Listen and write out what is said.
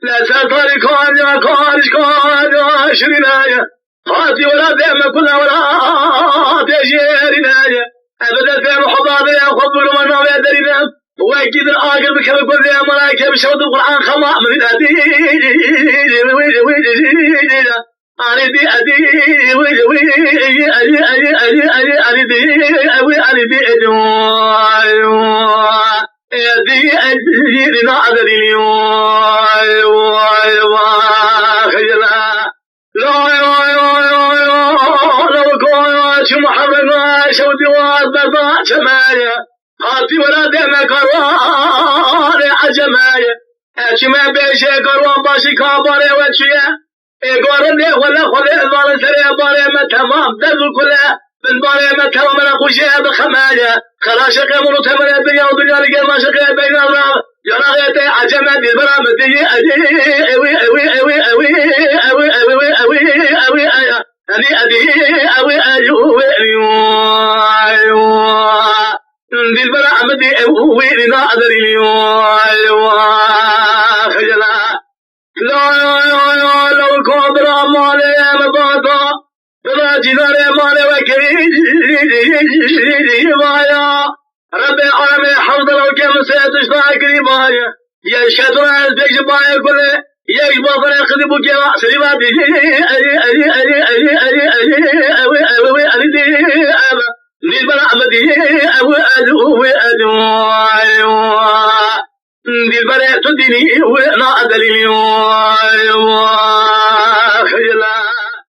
لا تطري كون يا كارش كون يا شرينايا خاطي ولا دم كلها ولا تجيرنايا أبدا في محضر يا خبر وما يدرينا وأكيد الآخر بكر كل يا ملاك بشهد القرآن خما من أدي خاطي ولا دم كروان عجمايا أشما بيشي كروان باشي كاباري وشيا إيقارن ليه ولا خليه البارن سريع باري ما تمام دل كله من باري ما تمام أنا خوشيها بخمايا خلاشق يمونو تمنى الدنيا ودنيا رجال ما شقيا بين الرام يراغيتي عجمة دي برامة دي أدي أوي أوي أوي أوي أوي أوي أوي أوي أوي أوي دي البرامة دي أوي لنا أدري خجلا لا لو كبر مالي مبادا لا جدار مالي وكريم مايا ربي عالمي حمد لو كم سيتشتاك ريبايا يشهد راس بيش بايا كله يشبه فريق دبو كيما سليما دي دي برحمة دي دي البرية تديني ونا أدليني خجلا